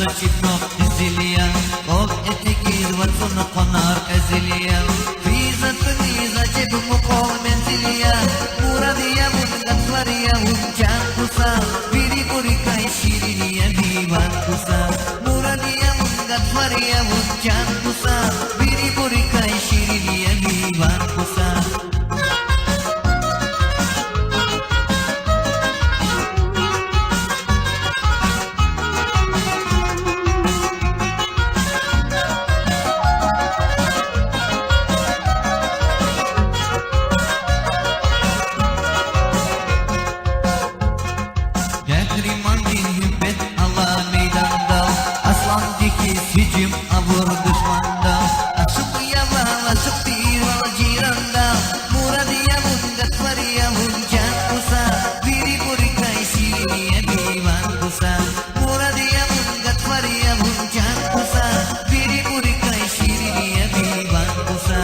شبنق إزليا قوك اتكيد والفن قنار أزليا فيزا تنيزا جب مقوم منزليا مراديا منغت وريا ونجان كسا بيري بريكا شيرينيا بيوان كسا مراديا منغت وريا ونجان كسا بيري بريكا شيرينيا بيوان كسا Hücum avur düşmanda Aşık yalan aşık diyor ciranda Muradiya mungat variya muncan kusa Biri burikay şiriniye divan kusa Muradiya mungat variya muncan kusa Biri burikay şiriniye divan kusa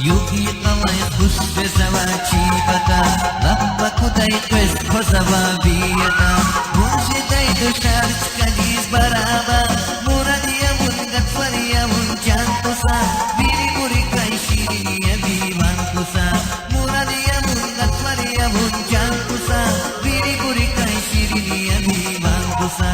Yuki kalay kuş bezava çibata Lahba kuday kız kozava biyata Bunjiday düşer çıkadiz baraba Muradiya mungat variya muncan kusa Biri burikay şiriniye divan kusa Muradiya mungat variya muncan kusa Biri burikay şiriniye divan kusa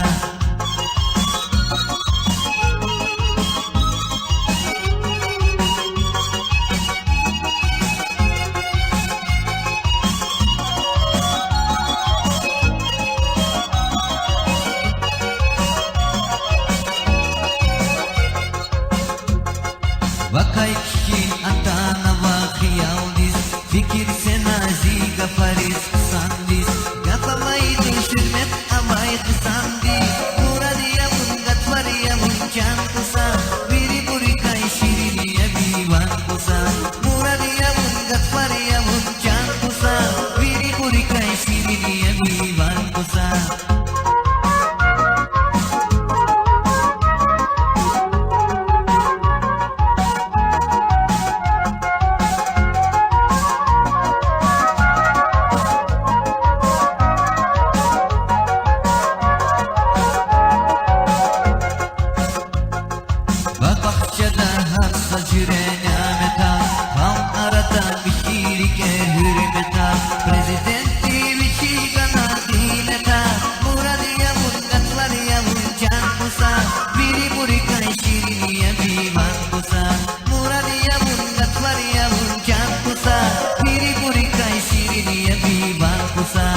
Vakay kişin atana vakiyaldis Fikir senazi gafaris sandis Gafamay düşürmet amay kısandis Muradiya mungat variya muncan kusa Biri burikay şiriniye divan kusa Muradiya mungat variya muncan kusa Biri burikay şiriniye divan kusa Prezidenti biçigana dineta Muradiya mungat variya muncan kusa Biri burikay şiriniye divan kusa Muradiya mungat variya muncan kusa Biri burikay şiriniye divan kusa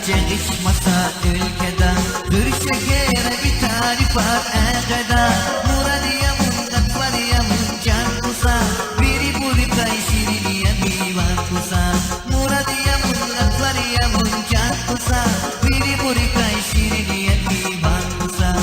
Çekiş masa ülkeden Bir şekere bir tarif var ekeda Muradiya mungat variya muncan kusa Biri burikay şiriniye divan kusa Muradiya mungat variya muncan kusa Biri burikay şiriniye divan kusa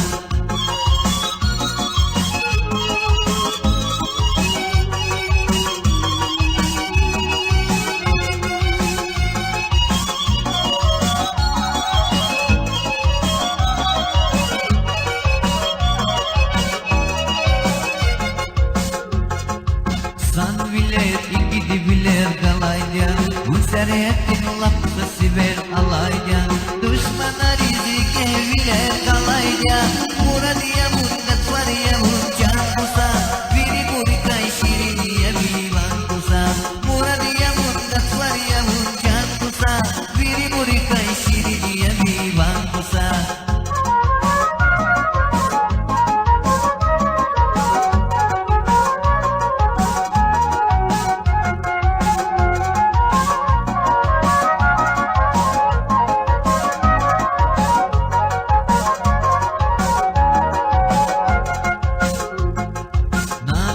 Şeriatın lafı ver alayca Düşmana rizik evler kalayca Muradiye mundat var ya muncan kusa Biri burikay şiriniye bivan kusa Muradiye mundat var ya muncan kusa Biri burikay şiriniye bivan kusa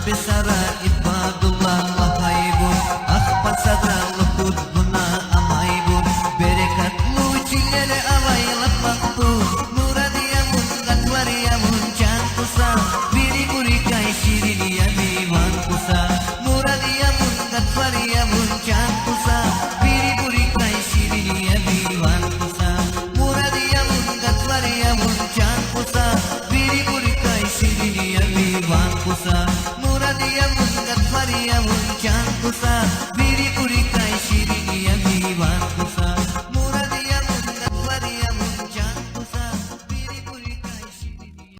Besara ibadullah mahaybun Akbat sadralı kutbuna amaybun Berekatlu çillere avaylat maktun Muradiye mundat var ya muncan kusa Biri burikay şiriniye divan kusa Muradiye mundat var ya muncan kusa Biri burikay şiriniye divan kusa Muradiye mundat var ya muncan kusa Biri burikay şiriniye divan kusa Muradiye mundat var ya muncan kusa Biri burikay şiriniye divan kusa Muradiye mundat var ya muncan kusa Biri burikay şiriniye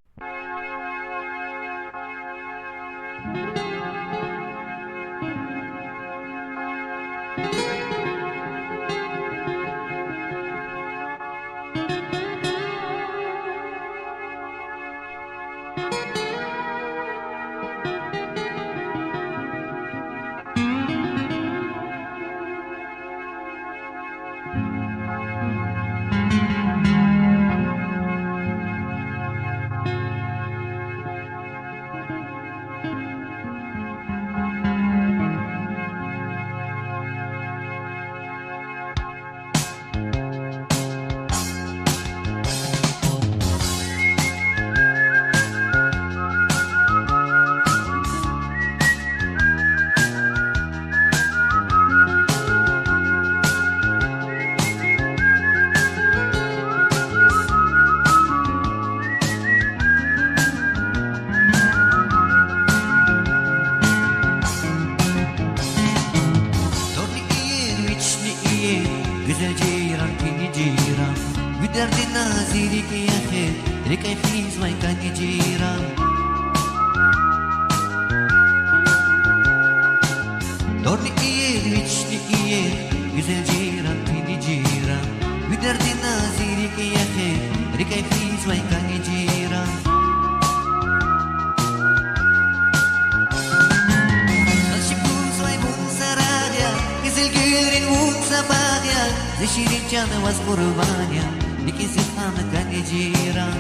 Güzel ceyran kini ceyran Güderdi naziri ki yakhir Rikay fiz vay kani ceyran Dorni iyer vichni iyer Güzel ceyran kini ceyran Güderdi naziri ki yakhir Rikay fiz vay kani ceyran Zişirin canı vaz kurbanya İkisi kanı kani ciran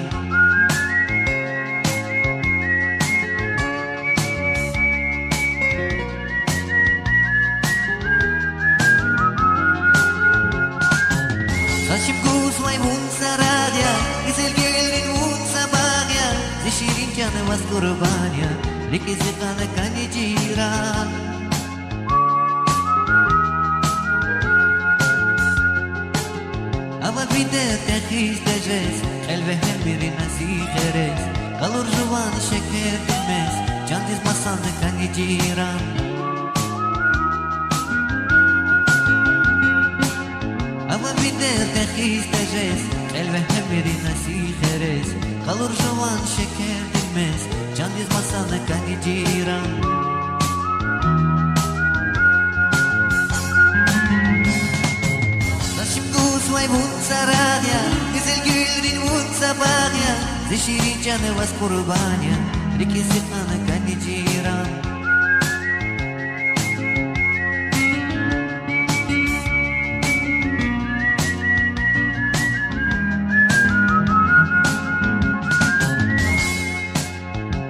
Saçım kuz maymun saradya Güzel gelin un sabahya Zişirin canı vaz kurbanya İkisi kanı kani ciran Ama bir de tehiz tecrüz Elvehem biri nazi gerez Kalır juvan şeker bilmez Can dizmasandı kani ciran Ama bir de tehiz tecrüz Elvehem biri nazi gerez Kalır juvan şeker bilmez Can dizmasandı kani ciran Maymun saradya Güzel gülün un sabahya Zişirin canı vaz kurbanya İkisi kanı kani ciran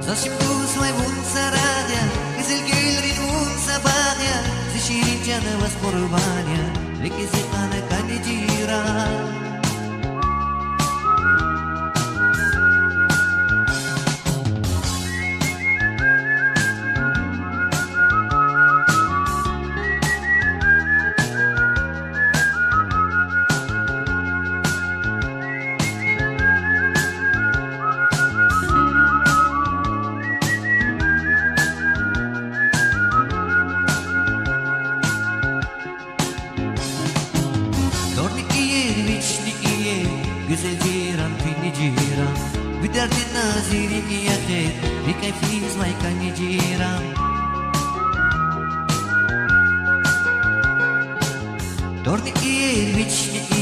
Saçım kuz maymun saradya Güzel gülün un sabahya Zişirin canı vaz kurbanya İkisi kanı kani ciran güzel jiran beni jiran بدردي نازيرك يا خير بكيف يزويكني جيران Dört yer, üç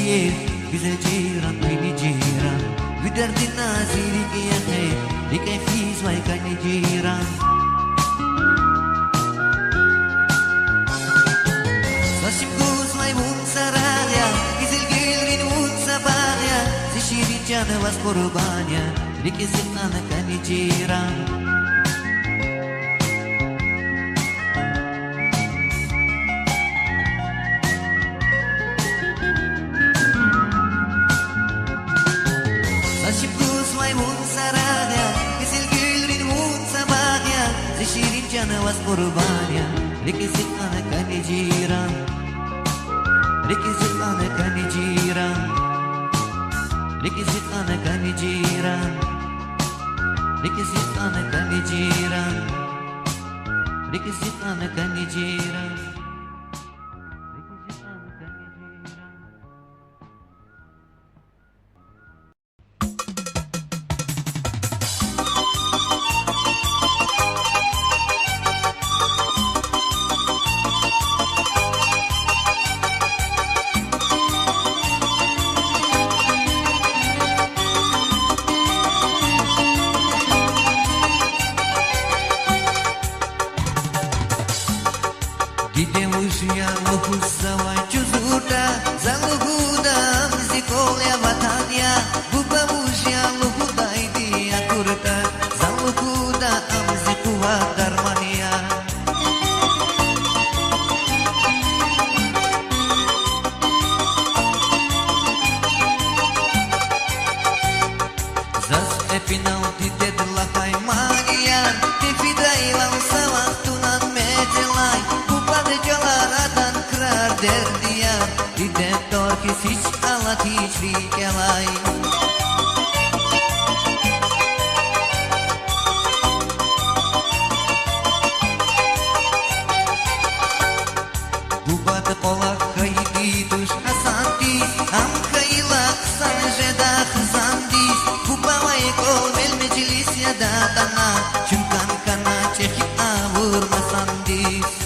yer, güzel ciran, beni ciran Bir derdin naziri ki yakay, bir keyfiz vay kani ciran Saçım kuz maymun saraya, güzel gülrin un sabahya Zişirin canı vas kurbanya, bir kesin ana kani ciran Şirin canavas kurbanya Rekizit ana kani jiran Rekizit ana kani jiran Rekizit ana kani jiran Rekizit ana kani jiran Rekizit ana kani jiran Rekizit ana kani jiran Gidemuş ya lupus sawai cuzuda Zaluguda mzikolia vatanya Bubamuş ya luguda idi akurta Zaluguda mzikuwa karmania Zas epinau titet lakai magian Tifidai lau sawak tunan mejelai Jaladan kırar derdiya Didettor ki hiç alat hiçlik elay Bu batı kolak kaydı duş hasantis Am kaylak sanjeda khazandis Bu bavay kol vel meclis ya da dana Çünkan kana çekip avur masandis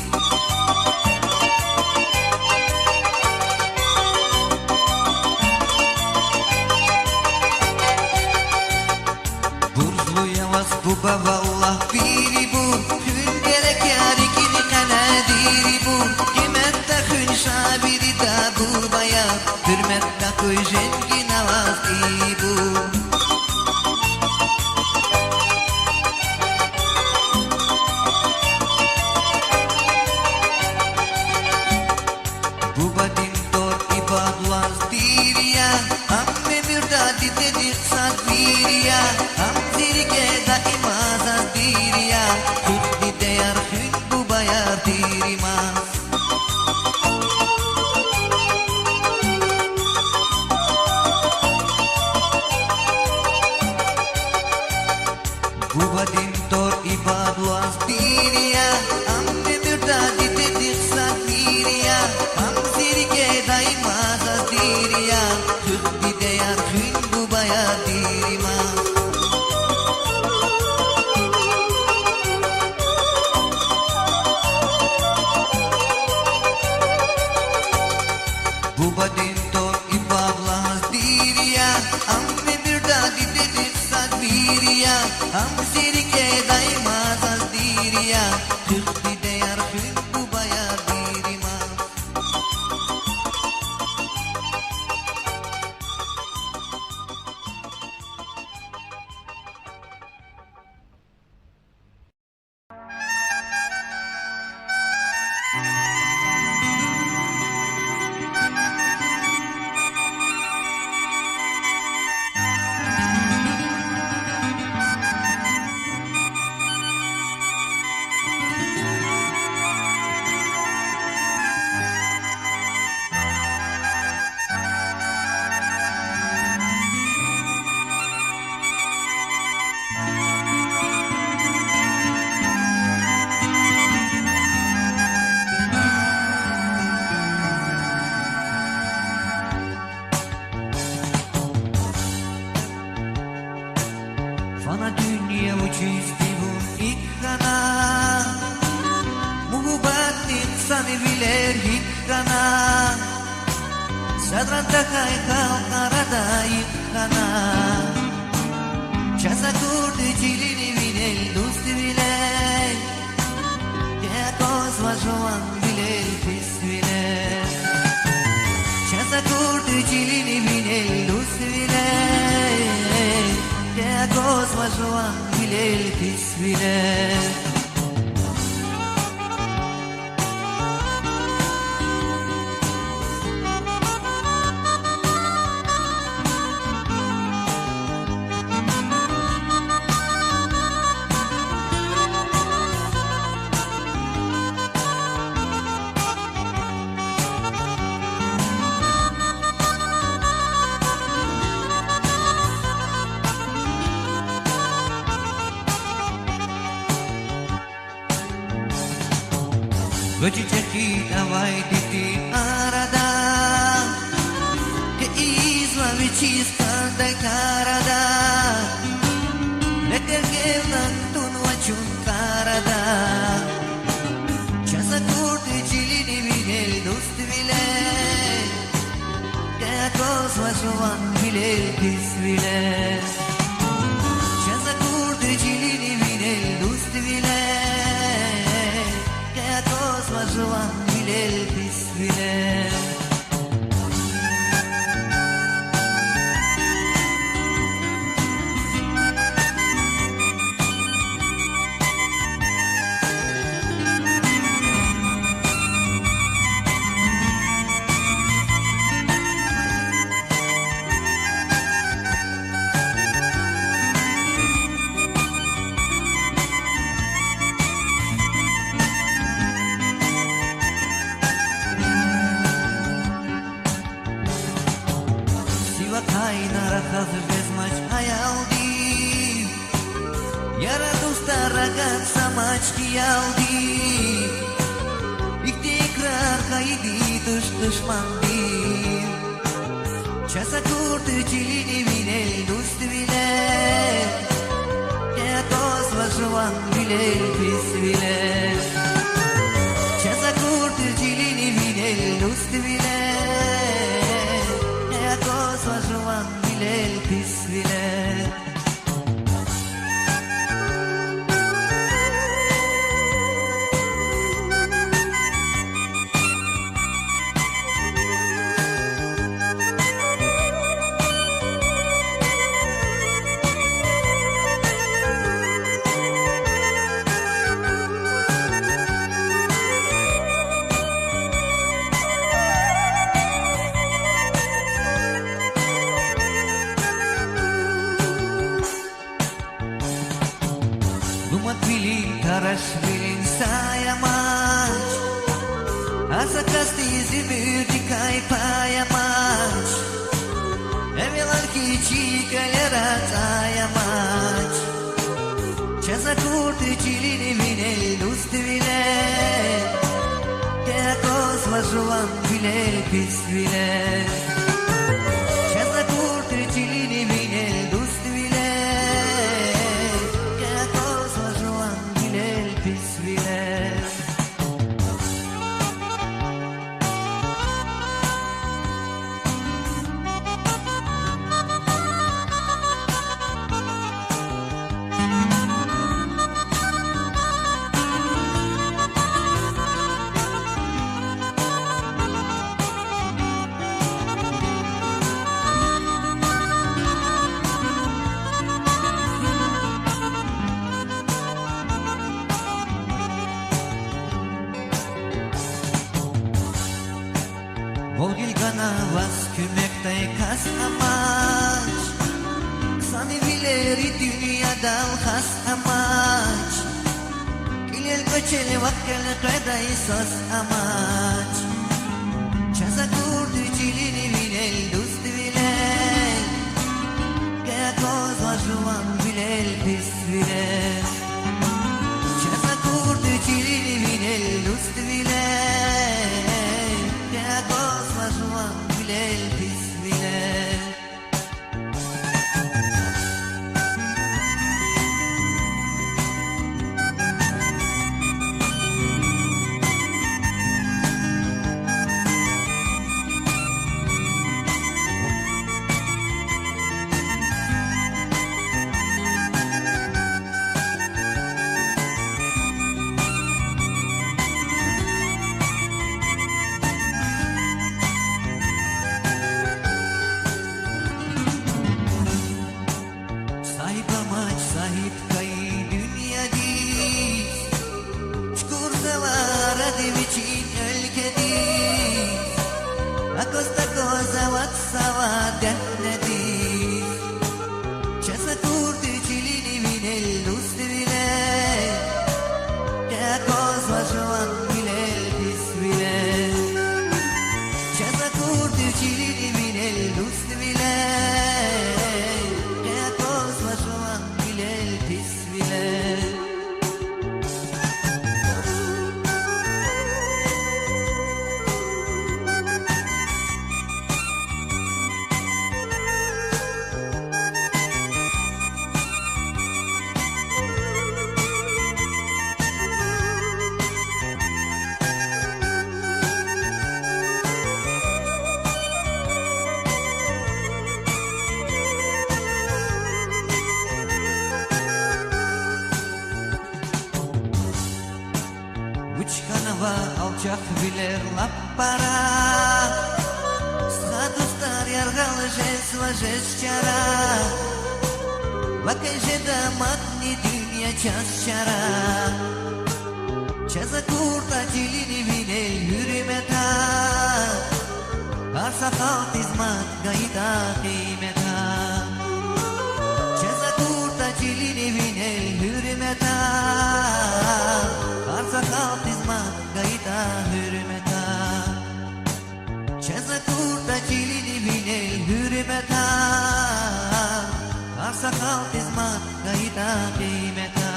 Buba vallah biribun Hün gerek yari kini kanadiribun Kimette hün şabiri da bubaya Hürmette koy jengin avaz ibun Buba dintor ibadlaz diriya Amme mürdadi dedik sadviriya Am zirike daimaz diriya Hüddi deyar hün bu bayar dirimaz Buba dintor ibadlaz diriya Amme mürdadi dedik sadviriya Am zirike daimaz diriya Hüddi deyar hün bu bayar dirimaz Buba dintor ibadlaz diriya Amme mürdadi dedik sadviriya Am zirike daimaz diriya Hüddi deyar hün bu bayar dirimaz Ana dünya uçuştu bu ilk kana Muhubbat insanı bilir ilk kana Sadrata kay kalkarada ilk kana Çasa kurdu cilini bilir dostu bilir Kaya kozma joan bilir pis bilir Çasa kurdu cilini bilir dostu bilir Kaya kozma joan bilir pis bilir Gojicaki awai titi arada Ke izwa vichis kandai karada Leter gelan tunwa chun karada Chasa kurti chilini vilel dost vilel Kaya koswa joan vilel kis vilel Chasa kurti chilini vilel dost vilel Kozma joan bilel pis bilel Bezmać hayaldi Yaratuşta ragat samachki yaldi İlk tekrar kaydi düşmandi Çasa kurtu çilini bilel dost bilel Kaya kozva joan bilel pis bilel Çasa kurtu çilini bilel dost bilel Kaya kozva joan bilel pis bilel Dumat bilin taras bilin saya mać Asa kasti zimir dikay paya mać Evilan kici galera saya mać Çasa kurtu çilini bilel dost bilel Kaya kozma joan bilel pis bilel Çasa kurtu çilini bilel dost bilel Kaya kozma joan bilel pis bilel Volgilgana vas kümekte kas amaç Sani bileri dünyadan has amaç Kilel koçeli vakkel kayday sos amaç Çasa kurdu çilini bilel dost bilel Kaya kozma joan bilel pis bilel Çasa kurdu çilini bilel dost bilel Kaya kozma joan bilel pis bilel mat sawadet nedi Chesa kurti chilini vinel lustivile Kya cosva joan vilel disvile Chesa kurti chilini vinel lustivile Kya cosva joan vilel disvile Üç kanava alçak bilir lappara Sħadustar jargal jesva jesçara Vakajeda matni dünya çasçara Çaza kurta cilini vinel hürmeta Arsa kalt izmat gayda kıymeta Çaza kurta cilini vinel hürmeta Arsa kalt izmat gayda hürmeta Çaza kurta cilini vinel hürmeta Arsa kalt izmat gayda kıymeta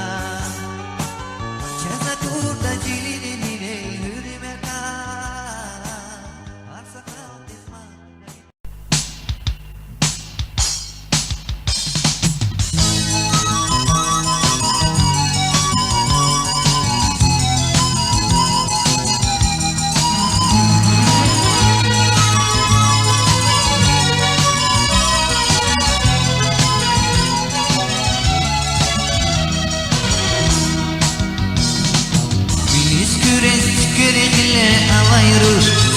Çaza kurta cilini vinel hürmeta Arsa kalt izmat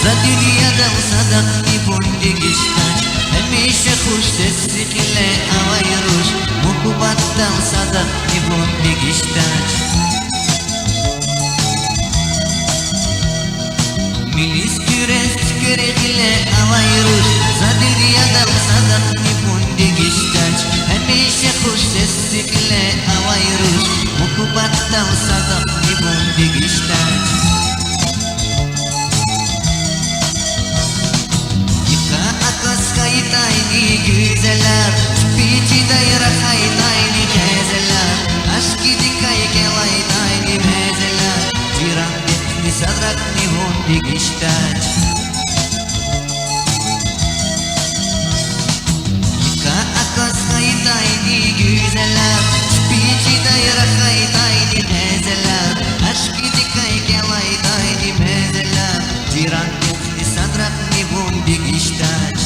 За дünyadan sadak ipun digişten Hemişe kuş seslikle avayruş Mukubattan sadak ipun digişten Milis küres tükürükle avayruş За dünyadan sadak ipun digişten Hemişe kuş seslikle avayruş Mukubattan sadak ipun digişten Kayıtayni güzeller Piçi dayra kayıtayni gezeller Aşkı dikay kelaytayni mezeller Ciran detni sadrak nihon digiştaç Yıka akas kayıtayni güzeller Piçi dayra kayıtayni gezeller Aşkı dikay kelaytayni mezeller Ciran detni sadrak nihon digiştaç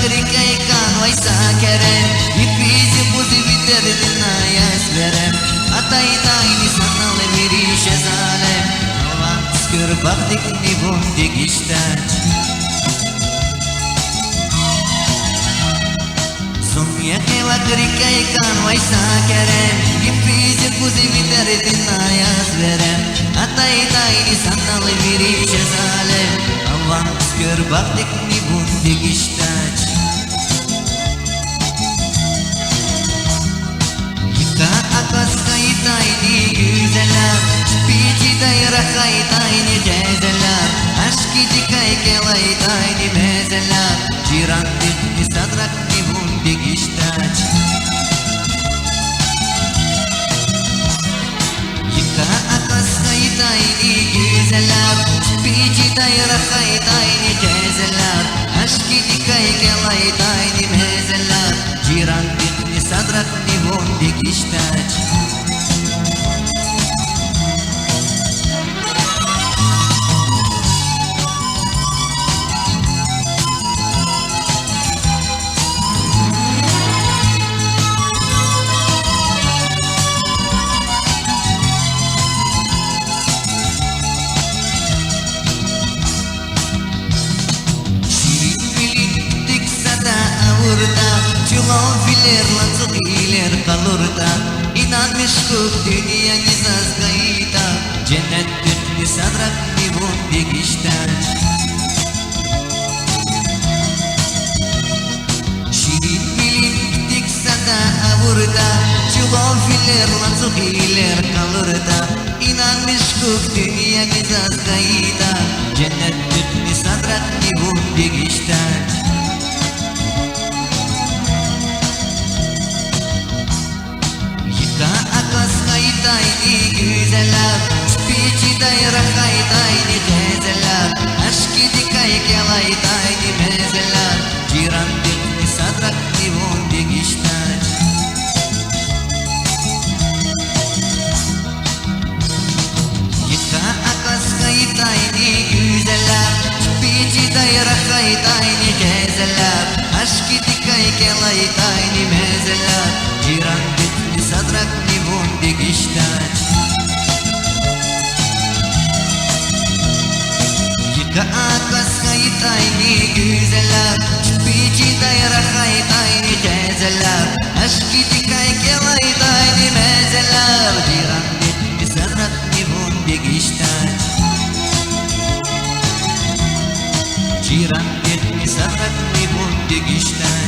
Krikaikan vay sakeren İpizi buzi bitirdin ayas verem Ataytayni sanalı bir işe zalem Avan skür baktık nibun digiştaç Sunyake va krikaikan vay sakeren İpizi buzi bitirdin ayas verem Ataytayni sanalı bir işe zalem Avan skür baktık nibun digiştaç Akas kayıtayni güzeller Piçi dayra kayıtayni gezeller Aşkı dikay kelaytayni mezeller Ciran dikni sadrak nibun digiştaç Yıka akas kayıtayni güzeller Piçi dayra kayıtayni gezeller Aşkı dikay kelaytayni mezeller Ciran dikni sadrak nibun digiştaç filer lansuk iler kalır da İnanmış kuk dünya nizaz kayıta Cennet dütni sadrak nivun dikişten Şirin bilim dik sada avurda Çulon filer lansuk iler kalır da İnanmış kuk dünya nizaz kayıta Cennet dütni sadrak nivun dikişten Akas kayıtayni güzeller Spiçi dayrah kayıtayni gezeller Aşkı dikay kelaytayni mezeller Ciran dikni sadrak divun dikişten Yıka akas kayıtayni güzeller Spiçi dayrah kayıtayni gezeller Aşkı dikay kelaytayni mezeller Ciran dikni sadrak dikişten Yıka akas kayıtayni güzeller Spiçi dayrah kayıtayni gezeller Aşkı dikay kelaytayni mezeller Ciran dikni sadrak nivun dikişten Ciran dikni sadrak nivun dikişten